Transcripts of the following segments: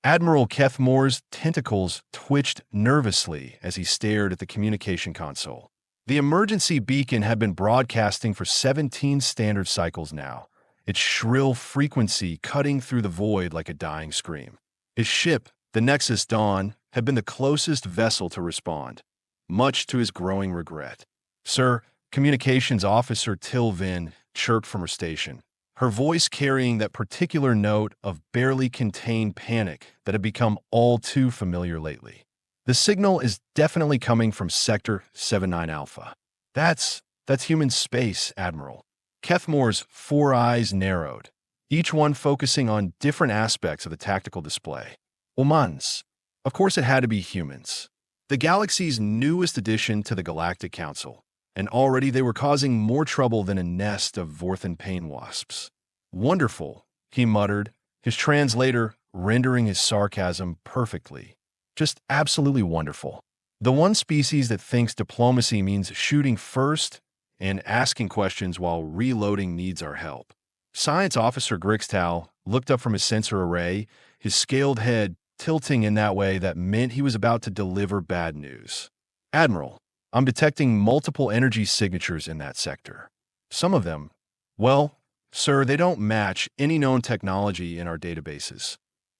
Admiral Keth-Mor's tentacles twitched nervously as he stared at the communication console. The emergency beacon had been broadcasting for 17 standard cycles now, its shrill frequency cutting through the void like a dying scream. His ship, the Nexus Dawn, had been the closest vessel to respond, much to his growing regret. "Sir," Communications Officer Tilvin chirped from her station, her voice carrying that particular note of barely contained panic that had become all too familiar lately. "The signal is definitely coming from Sector 79 Alpha." That's human space, Admiral." Keth-Mor's 4 eyes narrowed, each one focusing on different aspects of the tactical display. Humans. Of course it had to be humans. The galaxy's newest addition to the Galactic Council, and already they were causing more trouble than a nest of Vorthan pain wasps. "Wonderful," he muttered, his translator rendering his sarcasm perfectly. "Just absolutely wonderful. The one species that thinks diplomacy means shooting first and asking questions while reloading needs our help." Science Officer Grixtal looked up from his sensor array, his scaled head tilting in that way that meant he was about to deliver bad news. "Admiral, I'm detecting multiple energy signatures in that sector. Some of them, well, sir, they don't match any known technology in our databases."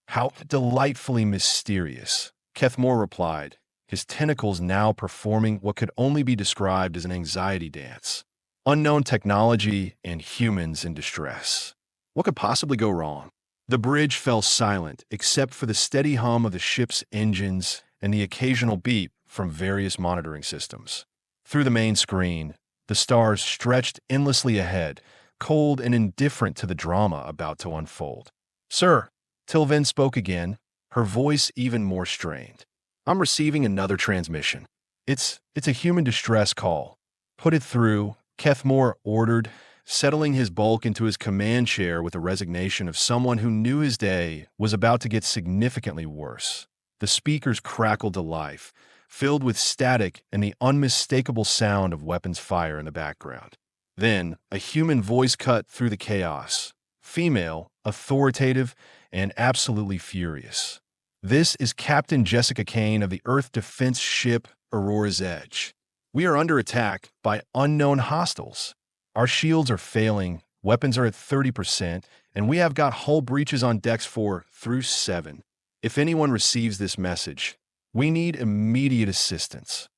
"How delightfully mysterious," Keth-Mor replied, his tentacles now performing what could only be described as an anxiety dance. Unknown technology and humans in distress. What could possibly go wrong? The bridge fell silent except for the steady hum of the ship's engines and the occasional beep from various monitoring systems. Through the main screen, the stars stretched endlessly ahead, cold and indifferent to the drama about to unfold. "Sir," Tilvin spoke again, her voice even more strained. "I'm receiving another transmission. It's a human distress call." "Put it through," Keth-Mor ordered, settling his bulk into his command chair with the resignation of someone who knew his day was about to get significantly worse. The speakers crackled to life, filled with static and the unmistakable sound of weapons fire in the background. Then, a human voice cut through the chaos. Female, authoritative, and absolutely furious. "This is Captain Jessica Kane of the Earth Defense Ship Aurora's Edge. We are under attack by unknown hostiles. Our shields are failing, weapons are at 30%, and we have got hull breaches on decks 4 through 7. If anyone receives this message, we need immediate assistance."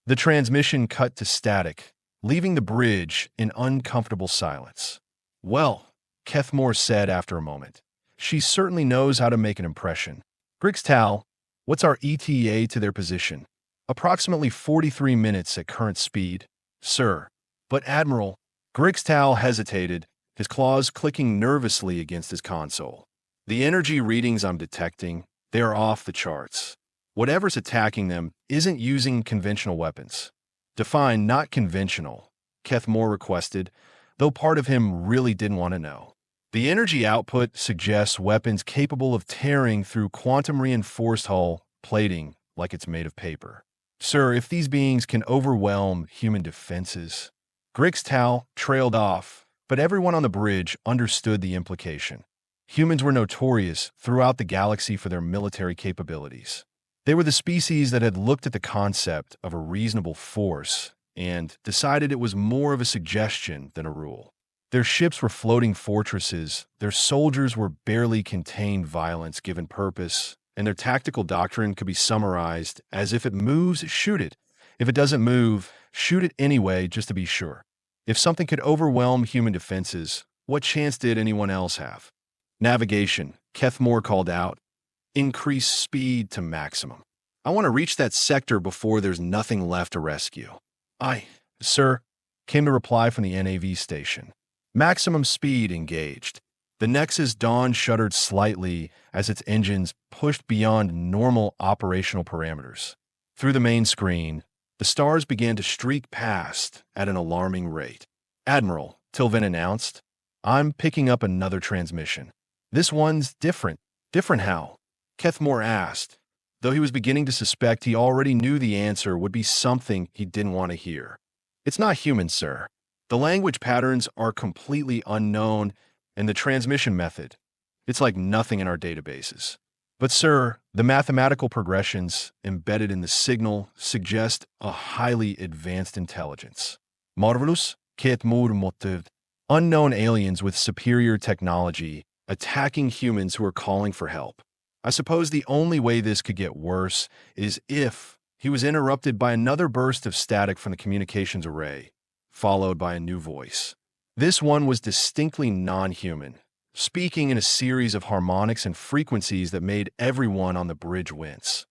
The transmission cut to static, leaving the bridge in uncomfortable silence. "Well," Keth-Mor said after a moment, "she certainly knows how to make an impression. Grixtal, what's our ETA to their position?" "Approximately 43 minutes at current speed, sir." "But Admiral," Grixtal hesitated, his claws clicking nervously against his console. "The energy readings I'm detecting, they are off the charts. Whatever's attacking them isn't using conventional weapons." "Define not conventional," Keth-Mor requested, though part of him really didn't want to know. "The energy output suggests weapons capable of tearing through quantum-reinforced hull plating like it's made of paper. Sir, if these beings can overwhelm human defenses..." Grixtal trailed off, but everyone on the bridge understood the implication. Humans were notorious throughout the galaxy for their military capabilities. They were the species that had looked at the concept of a reasonable force and decided it was more of a suggestion than a rule. Their ships were floating fortresses, their soldiers were barely contained violence given purpose, and their tactical doctrine could be summarized as if it moves, shoot it. If it doesn't move, shoot it anyway just to be sure. If something could overwhelm human defenses, what chance did anyone else have? "Navigation," Keth-Mor called out. "Increase speed to maximum. I want to reach that sector before there's nothing left to rescue." "Aye, sir," came the reply from the NAV station. Maximum speed engaged. The Nexus Dawn shuddered slightly as its engines pushed beyond normal operational parameters. Through the main screen, the stars began to streak past at an alarming rate. "Admiral," Tilvin announced, "I'm picking up another transmission. This one's different." "Different how?" Keth-Mor asked, though he was beginning to suspect he already knew the answer would be something he didn't want to hear. "It's not human, sir. The language patterns are completely unknown, and the transmission method, it's like nothing in our databases. But, sir, the mathematical progressions embedded in the signal suggest a highly advanced intelligence. Marvelous, Keth-Mor motived, unknown aliens with superior technology attacking humans who are calling for help. I suppose the only way this could get worse is if he was interrupted by another burst of static from the communications array, followed by a new voice. This one was distinctly non-human, speaking in a series of harmonics and frequencies that made everyone on the bridge wince.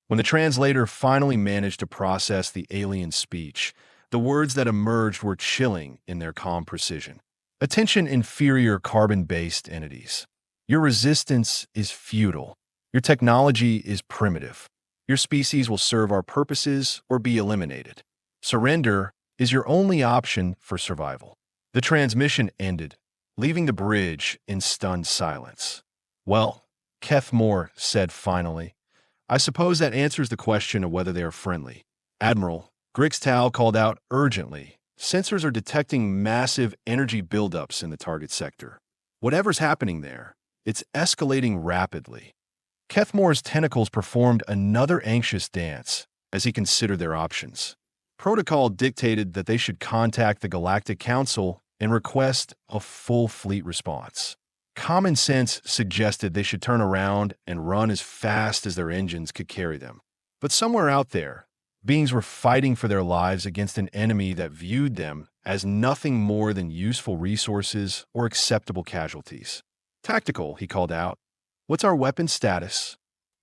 When the translator finally managed to process the alien speech, the words that emerged were chilling in their calm precision. Attention, inferior carbon-based entities. Your resistance is futile. Your technology is primitive. Your species will serve our purposes or be eliminated. Surrender is your only option for survival. The transmission ended, leaving the bridge in stunned silence. Well, Keth-Mor said finally, I suppose that answers the question of whether they are friendly. Admiral Keth-Mor called out urgently. Sensors are detecting massive energy buildups in the target sector. Whatever's happening there, it's escalating rapidly. Keth-Mor's tentacles performed another anxious dance as he considered their options. Protocol dictated that they should contact the Galactic Council and request a full fleet response. Common sense suggested they should turn around and run as fast as their engines could carry them. But somewhere out there, beings were fighting for their lives against an enemy that viewed them as nothing more than useful resources or acceptable casualties. Tactical, he called out. What's our weapon status?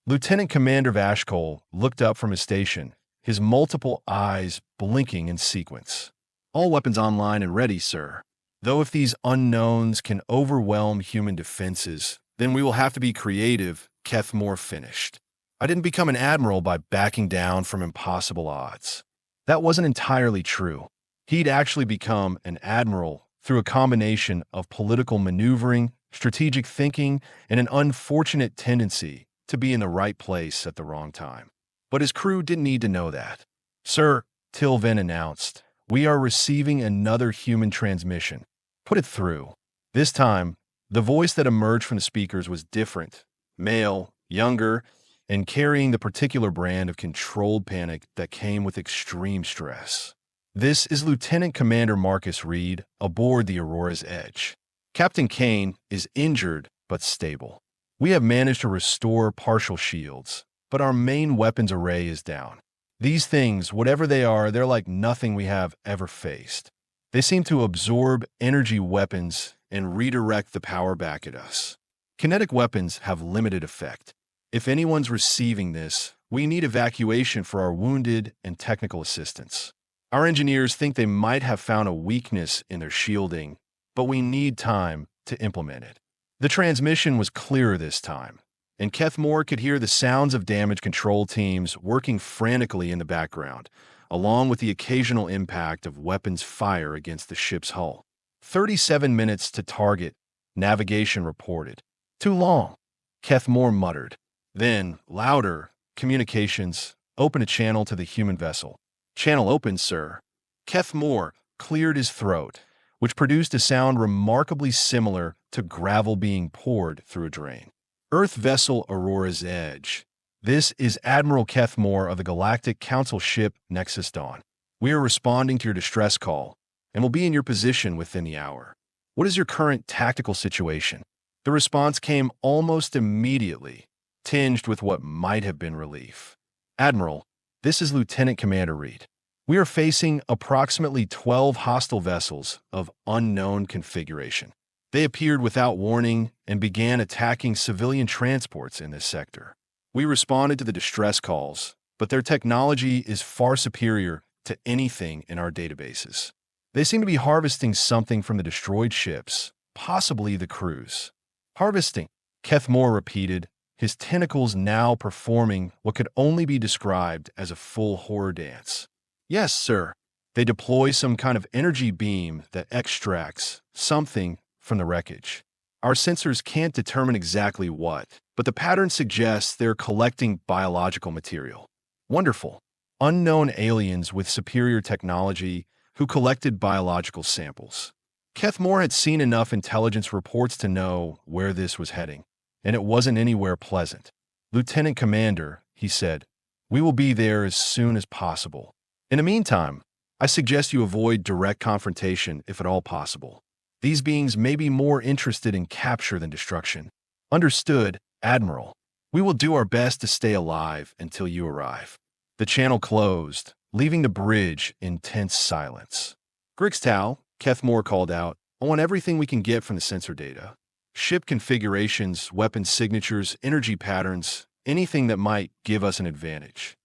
Lieutenant Commander Vashkol looked up from his station, his multiple eyes blinking in sequence. All weapons online and ready, sir. Though if these unknowns can overwhelm human defenses, then we will have to be creative, Keth-Mor finished. I didn't become an admiral by backing down from impossible odds. That wasn't entirely true. He'd actually become an admiral through a combination of political maneuvering, strategic thinking, and an unfortunate tendency to be in the right place at the wrong time. But his crew didn't need to know that. Sir, Tilven announced, we are receiving another human transmission. Put it through. This time, the voice that emerged from the speakers was different, male, younger, and carrying the particular brand of controlled panic that came with extreme stress. This is Lieutenant Commander Marcus Reed aboard the Aurora's Edge. Captain Kane is injured but stable. We have managed to restore partial shields, but our main weapons array is down. These things, whatever they are, they're like nothing we have ever faced. They seem to absorb energy weapons and redirect the power back at us. Kinetic weapons have limited effect. If anyone's receiving this, we need evacuation for our wounded and technical assistance. Our engineers think they might have found a weakness in their shielding, but we need time to implement it. The transmission was clearer this time, and Keth-Mor could hear the sounds of damage control teams working frantically in the background, along with the occasional impact of weapons fire against the ship's hull. 37 minutes to target, navigation reported. Too long, Keth-Mor muttered. Then, louder, communications, open a channel to the human vessel. Channel open, sir. Keth-Mor cleared his throat, which produced a sound remarkably similar to gravel being poured through a drain. Earth vessel Aurora's Edge. This is Admiral Keth-Mor of the Galactic Council ship Nexus Dawn. We are responding to your distress call and will be in your position within the hour. What is your current tactical situation? The response came almost immediately, tinged with what might have been relief. Admiral, this is Lieutenant Commander Reed. We are facing approximately 12 hostile vessels of unknown configuration. They appeared without warning and began attacking civilian transports in this sector. We responded to the distress calls, but their technology is far superior to anything in our databases. They seem to be harvesting something from the destroyed ships, possibly the crews. Harvesting, Keth-Mor repeated, his tentacles now performing what could only be described as a full horror dance. Yes, sir. They deploy some kind of energy beam that extracts something from the wreckage. Our sensors can't determine exactly what, but the pattern suggests they're collecting biological material. Wonderful. Unknown aliens with superior technology who collected biological samples. Keth-Mor had seen enough intelligence reports to know where this was heading, and it wasn't anywhere pleasant. Lieutenant Commander, he said, we will be there as soon as possible. In the meantime, I suggest you avoid direct confrontation if at all possible. These beings may be more interested in capture than destruction. Understood, Admiral. We will do our best to stay alive until you arrive. The channel closed, leaving the bridge in tense silence. Grigstow, Keth-Mor called out, I want everything we can get from the sensor data. Ship configurations, weapon signatures, energy patterns, anything that might give us an advantage.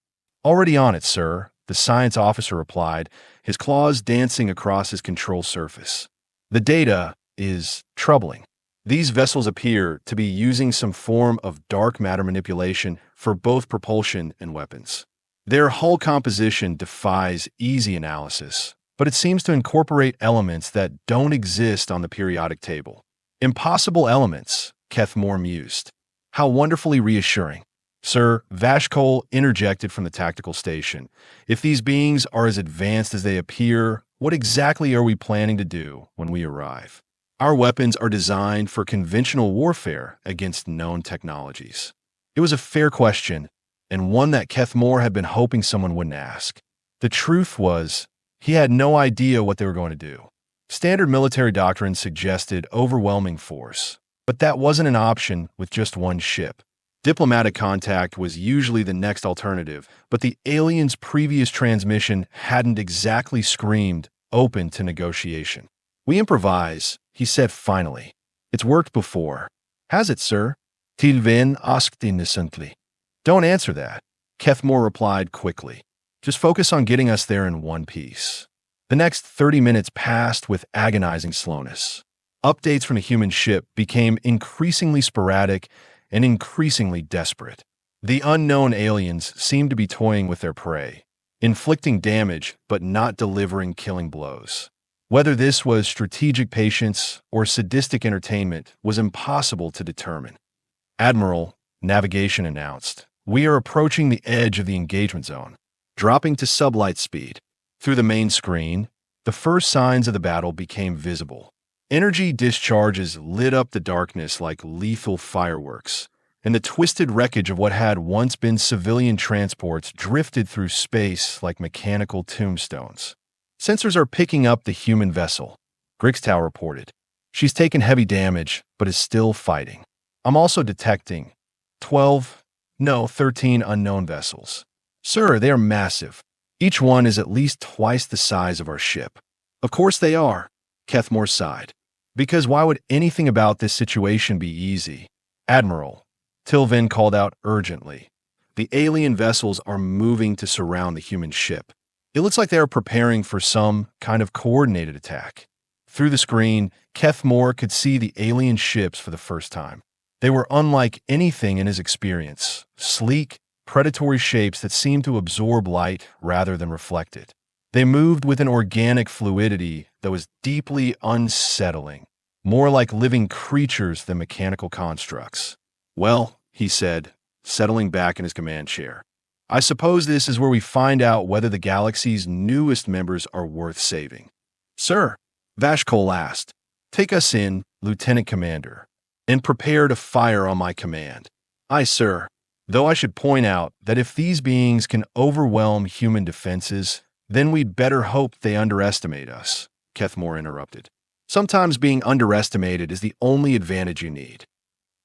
Already on it, sir, the science officer replied, his claws dancing across his control surface. The data is troubling. These vessels appear to be using some form of dark matter manipulation for both propulsion and weapons. Their hull composition defies easy analysis, but it seems to incorporate elements that don't exist on the periodic table. Impossible elements, Keth-Mor mused. How wonderfully reassuring. Sir, Vashkol interjected from the tactical station. If these beings are as advanced as they appear, what exactly are we planning to do when we arrive? Our weapons are designed for conventional warfare against known technologies. It was a fair question, and one that Keth-Mor had been hoping someone wouldn't ask. The truth was, he had no idea what they were going to do. Standard military doctrine suggested overwhelming force, but that wasn't an option with just one ship. Diplomatic contact was usually the next alternative, but the aliens' previous transmission hadn't exactly screamed open to negotiation. We improvise, he said finally. It's worked before. Has it, sir? Tilven asked innocently. Don't answer that, Keth-Mor replied quickly. Just focus on getting us there in one piece. The next 30 minutes passed with agonizing slowness. Updates from the human ship became increasingly sporadic and increasingly desperate. The unknown aliens seemed to be toying with their prey, inflicting damage but not delivering killing blows. Whether this was strategic patience or sadistic entertainment was impossible to determine. Admiral, navigation announced, we are approaching the edge of the engagement zone, dropping to sublight speed. Through the main screen, the first signs of the battle became visible. Energy discharges lit up the darkness like lethal fireworks, and the twisted wreckage of what had once been civilian transports drifted through space like mechanical tombstones. Sensors are picking up the human vessel, Grigstow reported. She's taken heavy damage, but is still fighting. I'm also detecting 13 unknown vessels. Sir, they are massive. Each one is at least twice the size of our ship. Of course they are, Keth-Mor sighed. Because why would anything about this situation be easy? Admiral, Tilven called out urgently. The alien vessels are moving to surround the human ship. It looks like they are preparing for some kind of coordinated attack. Through the screen, Keth-Mor could see the alien ships for the first time. They were unlike anything in his experience, sleek, predatory shapes that seemed to absorb light rather than reflect it. They moved with an organic fluidity that was deeply unsettling, more like living creatures than mechanical constructs. Well, he said, settling back in his command chair, I suppose this is where we find out whether the galaxy's newest members are worth saving. Sir, Vashkol asked, take us in, Lieutenant Commander, and prepare to fire on my command. Aye, sir. Though I should point out that if these beings can overwhelm human defenses, then we'd better hope they underestimate us, Keth-Mor interrupted. Sometimes being underestimated is the only advantage you need.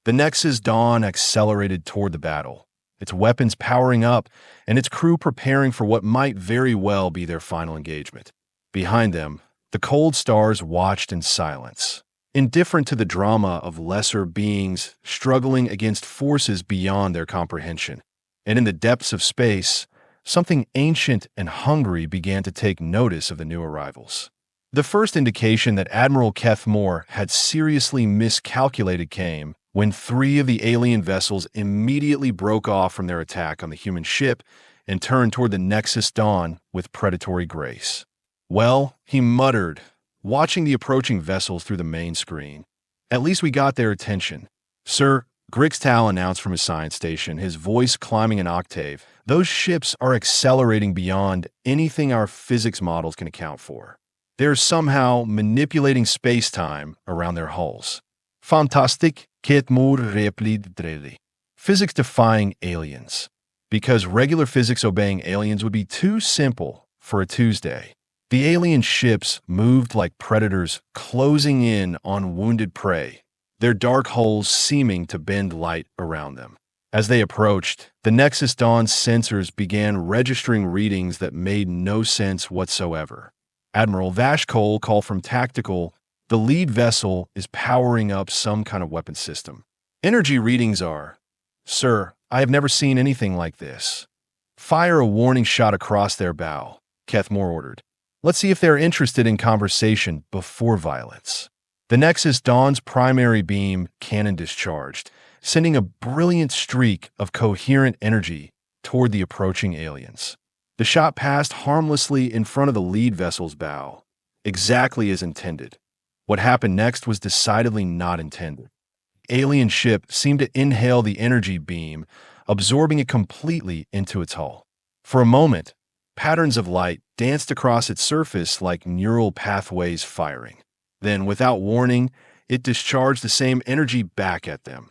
The Nexus Dawn accelerated toward the battle, its weapons powering up and its crew preparing for what might very well be their final engagement. Behind them, the cold stars watched in silence, indifferent to the drama of lesser beings struggling against forces beyond their comprehension. And in the depths of space, something ancient and hungry began to take notice of the new arrivals. The first indication that Admiral Keth-Mor had seriously miscalculated came when 3 of the alien vessels immediately broke off from their attack on the human ship and turned toward the Nexus Dawn with predatory grace. Well, he muttered, watching the approaching vessels through the main screen. At least we got their attention. Sir, Grigstow announced from his science station, his voice climbing an octave, those ships are accelerating beyond anything our physics models can account for. They're somehow manipulating space-time around their hulls. Fantastic, Keth-Mor replied dreadily. Physics-defying aliens. Because regular physics obeying aliens would be too simple for a Tuesday. The alien ships moved like predators closing in on wounded prey, their dark hulls seeming to bend light around them. As they approached, the Nexus Dawn's sensors began registering readings that made no sense whatsoever. Admiral Vashkol called from Tactical, the lead vessel is powering up some kind of weapon system. Energy readings are, "Sir, I have never seen anything like this." "Fire a warning shot across their bow," Keth-Mor ordered. "Let's see if they're interested in conversation before violence." The Nexus Dawn's primary beam cannon discharged, sending a brilliant streak of coherent energy toward the approaching aliens. The shot passed harmlessly in front of the lead vessel's bow, exactly as intended. What happened next was decidedly not intended. The alien ship seemed to inhale the energy beam, absorbing it completely into its hull. For a moment, patterns of light danced across its surface like neural pathways firing. Then, without warning, it discharged the same energy back at them,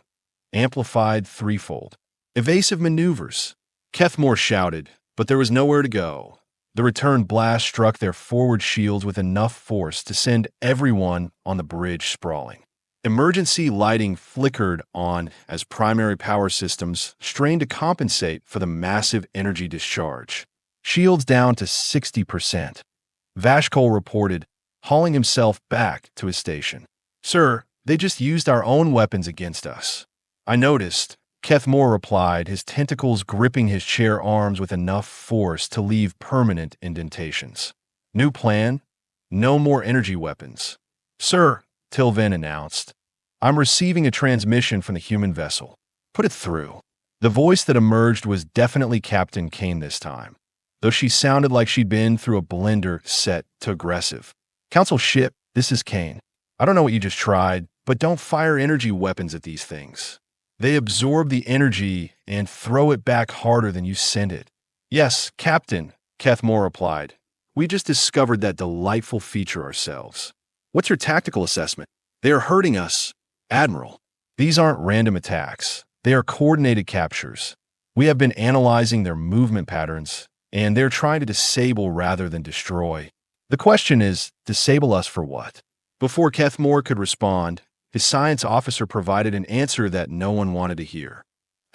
amplified threefold. "Evasive maneuvers," Keth-Mor shouted, but there was nowhere to go. The return blast struck their forward shields with enough force to send everyone on the bridge sprawling. Emergency lighting flickered on as primary power systems strained to compensate for the massive energy discharge. Shields down to 60%. Vashkol reported, hauling himself back to his station. "Sir, they just used our own weapons against us." "I noticed," Keth-Mor replied, his tentacles gripping his chair arms with enough force to leave permanent indentations. "New plan? No more energy weapons." "Sir," Tilven announced, "I'm receiving a transmission from the human vessel." "Put it through." The voice that emerged was definitely Captain Kane this time, though she sounded like she'd been through a blender set to aggressive. "Council ship, this is Kane. I don't know what you just tried, but don't fire energy weapons at these things. They absorb the energy and throw it back harder than you send it." "Yes, Captain," Keth-Mor replied. "We just discovered that delightful feature ourselves." "What's your tactical assessment?" "They are hurting us, Admiral." "These aren't random attacks. They are coordinated captures. We have been analyzing their movement patterns, and they're trying to disable rather than destroy. The question is, disable us for what?" Before Keth-Mor could respond, his science officer provided an answer that no one wanted to hear.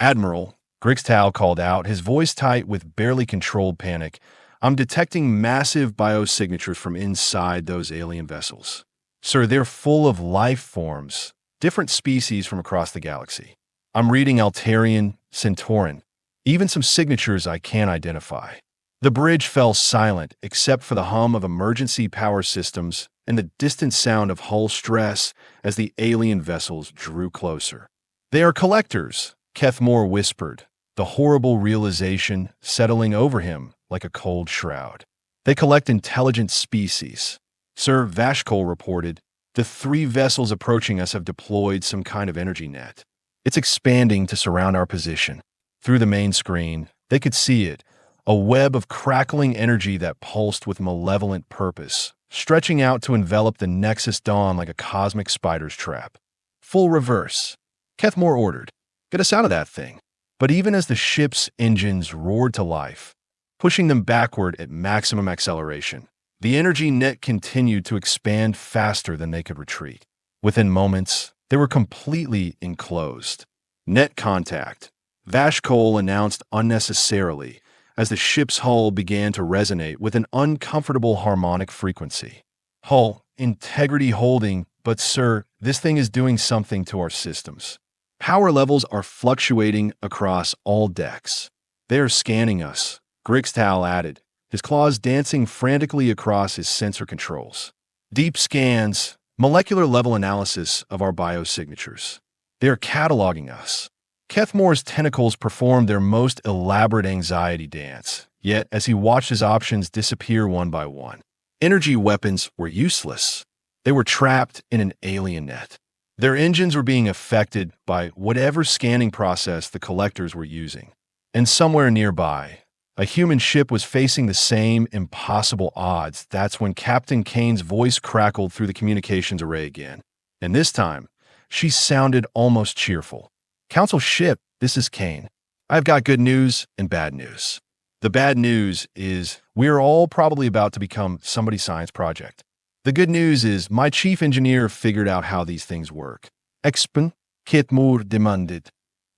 "Admiral," Grigstow called out, his voice tight with barely controlled panic, "I'm detecting massive biosignatures from inside those alien vessels. Sir, they're full of life forms, different species from across the galaxy. I'm reading Altarian, Centauran, even some signatures I can't identify." The bridge fell silent except for the hum of emergency power systems and the distant sound of hull stress as the alien vessels drew closer. "They are collectors," Keth-Mor whispered, the horrible realization settling over him like a cold shroud. "They collect intelligent species." "Sir," Vashkol reported, "the 3 vessels approaching us have deployed some kind of energy net. It's expanding to surround our position." Through the main screen, they could see it, a web of crackling energy that pulsed with malevolent purpose, stretching out to envelop the Nexus Dawn like a cosmic spider's trap. "Full reverse," Keth-Mor ordered. "Get us out of that thing." But even as the ship's engines roared to life, pushing them backward at maximum acceleration, the energy net continued to expand faster than they could retreat. Within moments, they were completely enclosed. "Net contact," Vashkol announced unnecessarily, as the ship's hull began to resonate with an uncomfortable harmonic frequency. "Hull integrity holding, but sir, this thing is doing something to our systems. Power levels are fluctuating across all decks. They are scanning us," Grigstow added, his claws dancing frantically across his sensor controls. "Deep scans, molecular-level analysis of our biosignatures. They are cataloging us." Keth-Mor's tentacles performed their most elaborate anxiety dance, yet as he watched his options disappear one by one. Energy weapons were useless. They were trapped in an alien net. Their engines were being affected by whatever scanning process the collectors were using. And somewhere nearby, a human ship was facing the same impossible odds. That's when Captain Kane's voice crackled through the communications array again. And this time, she sounded almost cheerful. "Council ship, This is Kane. I've got good news and bad news. The bad news is we're all probably about to become somebody's science project. The good news is my chief engineer figured out how these things work. Admiral Keth-Mor demanded.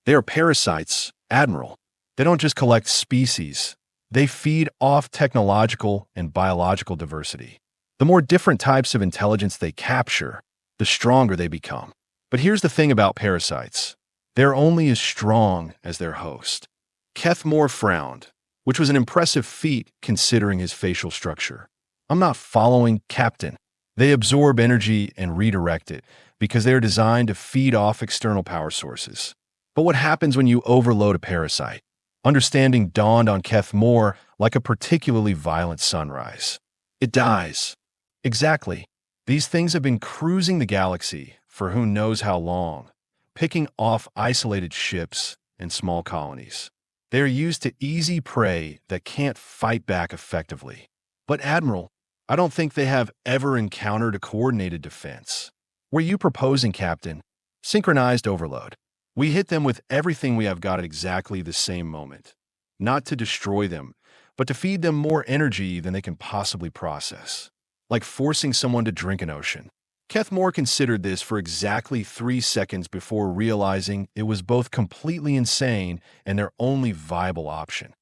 They are parasites, Admiral. They don't just collect species. They feed off technological and biological diversity. The more different types of intelligence they capture, the stronger they become. But here's the thing about parasites. They're only as strong as their host. Keth-Mor frowned, which was an impressive feat considering his facial structure. I'm not following, Captain. They absorb energy and redirect it because they are designed to feed off external power sources. But what happens when you overload a parasite? Understanding dawned on Keth-Mor like a particularly violent sunrise. It dies. Exactly. These things have been cruising the galaxy for who knows how long, picking off isolated ships and small colonies. They are used to easy prey that can't fight back effectively. But Admiral, I don't think they have ever encountered a coordinated defense. Were you proposing, Captain? Synchronized overload. We hit them with everything we have got at exactly the same moment. Not to destroy them, but to feed them more energy than they can possibly process. Like forcing someone to drink an ocean. Keth-Mor considered this for exactly 3 seconds before realizing it was both completely insane and their only viable option.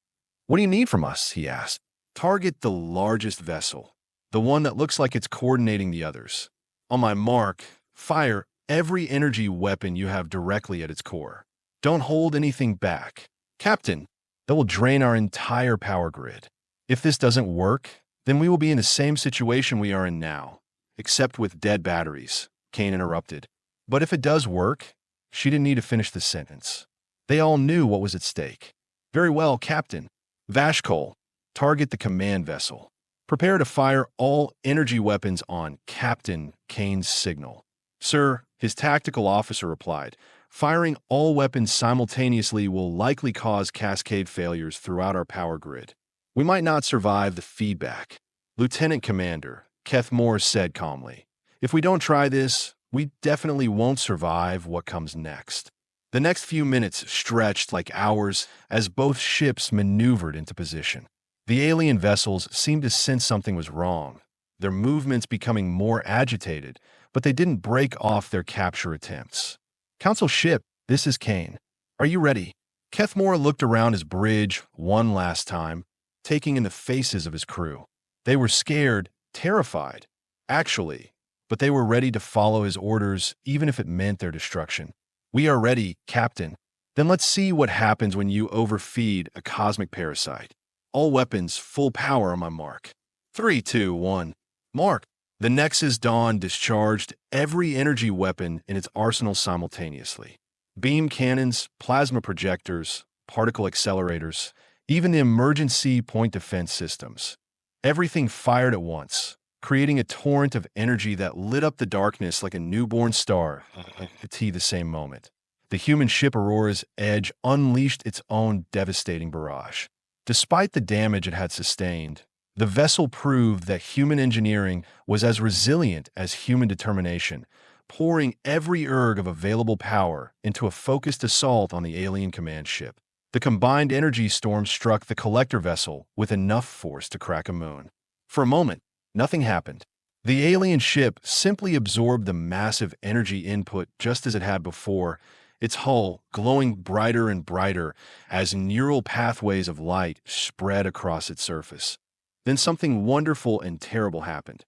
What do you need from us? He asked. Target the largest vessel, the one that looks like it's coordinating the others. On my mark, fire every energy weapon you have directly at its core. Don't hold anything back. Captain, that will drain our entire power grid. If this doesn't work, then we will be in the same situation we are in now. Except with dead batteries, Kane interrupted. But if it does work, she didn't need to finish the sentence. They all knew what was at stake. Very well, Captain. Vashkol, target the command vessel. Prepare to fire all energy weapons on Captain Kane's signal. Sir, his tactical officer replied, firing all weapons simultaneously will likely cause cascade failures throughout our power grid. We might not survive the feedback. Lieutenant Commander, Keth-Mor said calmly. If we don't try this, we definitely won't survive what comes next. The next few minutes stretched like hours as both ships maneuvered into position. The alien vessels seemed to sense something was wrong, their movements becoming more agitated, but they didn't break off their capture attempts. Council ship, this is Kane. Are you ready? Keth-Mor looked around his bridge one last time, taking in the faces of his crew. They were scared, terrified, actually, but they were ready to follow his orders even if it meant their destruction. We are ready, Captain. Then let's see what happens when you overfeed a cosmic parasite. All weapons, full power on my mark. 3, 2, 1. Mark. The Nexus Dawn discharged every energy weapon in its arsenal simultaneously. Beam cannons, plasma projectors, particle accelerators, even the emergency point defense systems. Everything fired at once, creating a torrent of energy that lit up the darkness like a newborn star at the same moment. The human ship Aurora's Edge unleashed its own devastating barrage. Despite the damage it had sustained, the vessel proved that human engineering was as resilient as human determination, pouring every erg of available power into a focused assault on the alien command ship. The combined energy storm struck the collector vessel with enough force to crack a moon. For a moment, nothing happened. The alien ship simply absorbed the massive energy input just as it had before, its hull glowing brighter and brighter as neural pathways of light spread across its surface. Then something wonderful and terrible happened.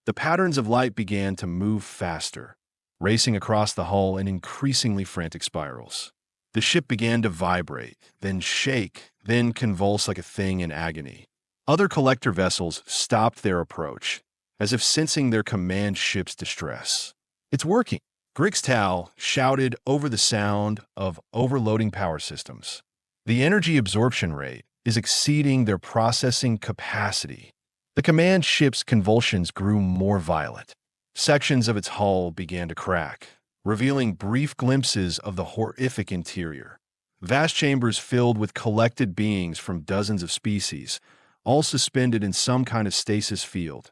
The patterns of light began to move faster, racing across the hull in increasingly frantic spirals. The ship began to vibrate, then shake, then convulse like a thing in agony. Other collector vessels stopped their approach, as if sensing their command ship's distress. It's working, Grigstow shouted over the sound of overloading power systems. The energy absorption rate is exceeding their processing capacity. The command ship's convulsions grew more violent. Sections of its hull began to crack, revealing brief glimpses of the horrific interior. Vast chambers filled with collected beings from dozens of species, all suspended in some kind of stasis field.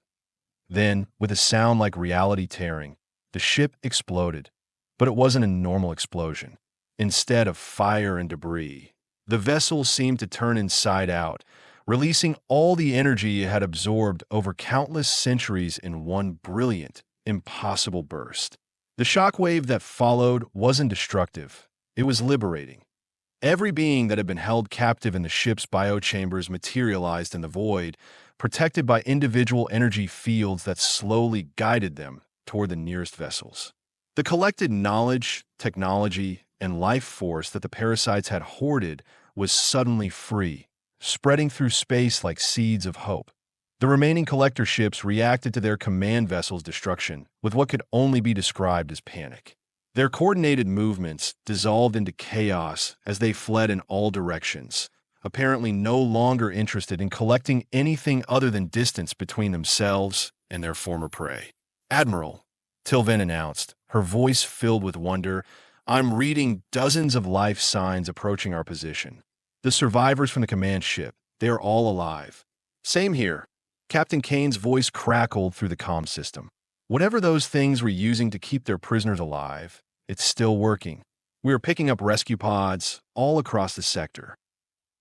Then, with a sound like reality tearing, the ship exploded. But it wasn't a normal explosion. instead of fire and debris. The vessel seemed to turn inside out, releasing all the energy it had absorbed over countless centuries in one brilliant, impossible burst. The shockwave that followed wasn't destructive. It was liberating. Every being that had been held captive in the ship's biochambers materialized in the void, protected by individual energy fields that slowly guided them toward the nearest vessels. The collected knowledge, technology, and life force that the parasites had hoarded was suddenly free, spreading through space like seeds of hope. The remaining collector ships reacted to their command vessel's destruction with what could only be described as panic. Their coordinated movements dissolved into chaos as they fled in all directions, apparently no longer interested in collecting anything other than distance between themselves and their former prey. "Admiral," Tilven announced, her voice filled with wonder, "I'm reading dozens of life signs approaching our position. The survivors from the command ship, they are all alive." "Same here." Captain Kane's voice crackled through the comm system. "Whatever those things were using to keep their prisoners alive, it's still working. We are picking up rescue pods all across the sector."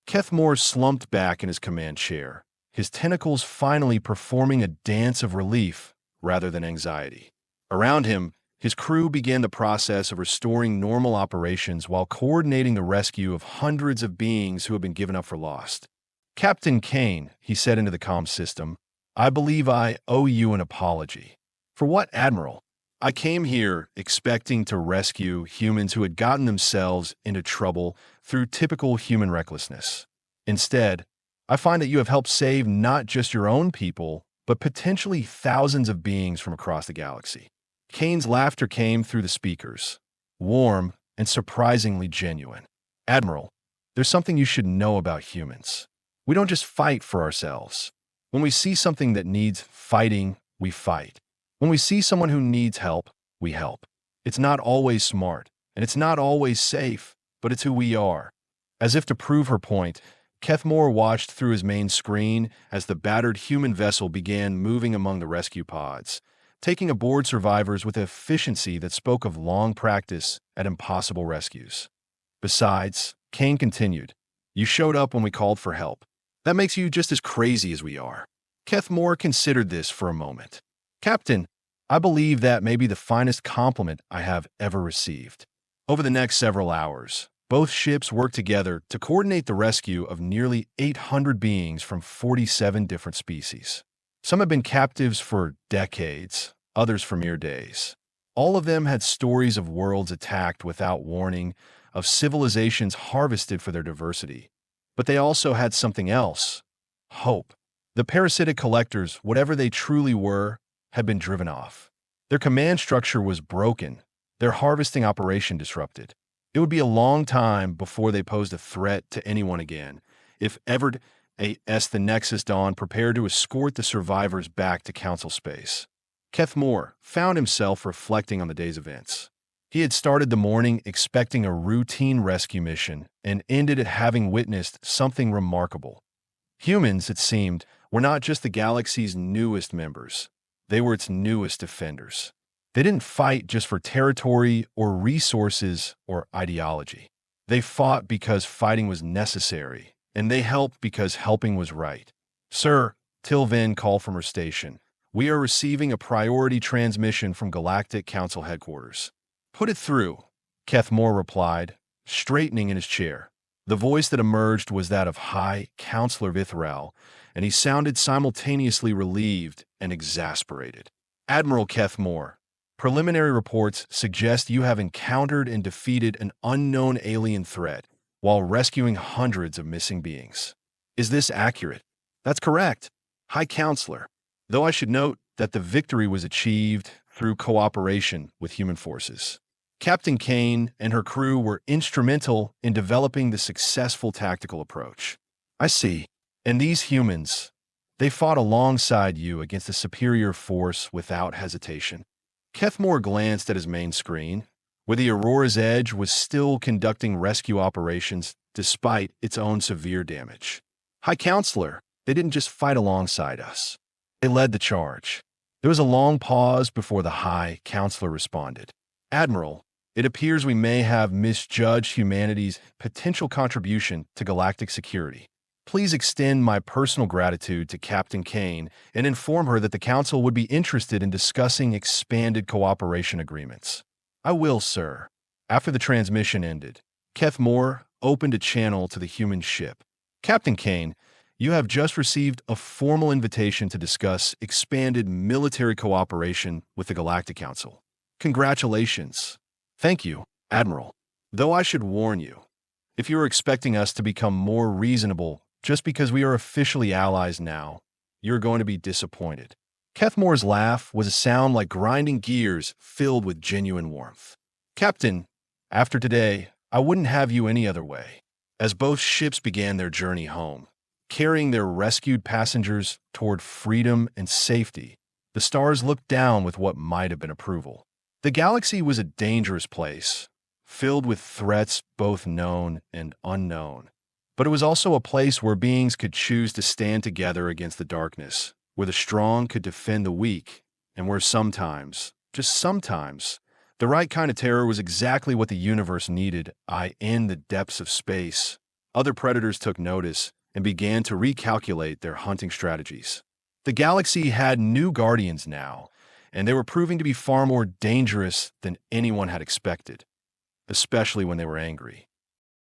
Keth-Mor slumped back in his command chair, his tentacles finally performing a dance of relief rather than anxiety. Around him, his crew began the process of restoring normal operations while coordinating the rescue of hundreds of beings who had been given up for lost. "Captain Kane," he said into the comm system, "I believe I owe you an apology." "For what, Admiral?" "I came here expecting to rescue humans who had gotten themselves into trouble through typical human recklessness. Instead, I find that you have helped save not just your own people, but potentially thousands of beings from across the galaxy." Kane's laughter came through the speakers, warm and surprisingly genuine. "Admiral, there's something you should know about humans. We don't just fight for ourselves. When we see something that needs fighting, we fight. When we see someone who needs help, we help. It's not always smart, and it's not always safe, but it's who we are." As if to prove her point, Keth-Mor watched through his main screen as the battered human vessel began moving among the rescue pods, taking aboard survivors with efficiency that spoke of long practice at impossible rescues. "Besides," Kane continued, "you showed up when we called for help. That makes you just as crazy as we are." Keth-Mor considered this for a moment. "Captain, I believe that may be the finest compliment I have ever received." Over the next several hours, both ships worked together to coordinate the rescue of nearly 800 beings from 47 different species. Some had been captives for decades, others for mere days. All of them had stories of worlds attacked without warning, of civilizations harvested for their diversity. But they also had something else: hope. The parasitic collectors, whatever they truly were, had been driven off. Their command structure was broken, their harvesting operation disrupted. It would be a long time before they posed a threat to anyone again, if ever as the Nexus Dawn prepared to escort the survivors back to Council space. Keth-Mor found himself reflecting on the day's events. He had started the morning expecting a routine rescue mission and ended it having witnessed something remarkable. Humans, it seemed, were not just the galaxy's newest members. They were its newest defenders. They didn't fight just for territory or resources or ideology. They fought because fighting was necessary, and they helped because helping was right. "Sir," Tilven called from her station, "we are receiving a priority transmission from Galactic Council headquarters." "Put it through," Keth-Mor replied, straightening in his chair. The voice that emerged was that of High Counselor Vithral, and he sounded simultaneously relieved and exasperated. "Admiral Keth-Mor, preliminary reports suggest you have encountered and defeated an unknown alien threat while rescuing hundreds of missing beings. Is this accurate?" "That's correct, High Counselor, though I should note that the victory was achieved through cooperation with human forces. Captain Kane and her crew were instrumental in developing the successful tactical approach." "I see. And these humans, they fought alongside you against a superior force without hesitation." Keth-Mor glanced at his main screen, where the Aurora's Edge was still conducting rescue operations despite its own severe damage. "High Counselor, they didn't just fight alongside us. They led the charge." There was a long pause before the High Counselor responded. "Admiral, It appears we may have misjudged humanity's potential contribution to galactic security. Please extend my personal gratitude to Captain Kane and inform her that the Council would be interested in discussing expanded cooperation agreements. I will, sir. After the transmission ended, Keth-Mor opened a channel to the human ship. Captain Kane, you have just received a formal invitation to discuss expanded military cooperation with the Galactic Council. Congratulations. Thank you, Admiral. Though I should warn you, if you are expecting us to become more reasonable just because we are officially allies now, you're going to be disappointed. Keth-Mor's laugh was a sound like grinding gears filled with genuine warmth. Captain, after today, I wouldn't have you any other way. As both ships began their journey home, carrying their rescued passengers toward freedom and safety, the stars looked down with what might have been approval. The galaxy was a dangerous place, filled with threats both known and unknown. But it was also a place where beings could choose to stand together against the darkness, where the strong could defend the weak, and where sometimes, just sometimes, the right kind of terror was exactly what the universe needed. In the depths of space, other predators took notice and began to recalculate their hunting strategies. The galaxy had new guardians now, and they were proving to be far more dangerous than anyone had expected, especially when they were angry.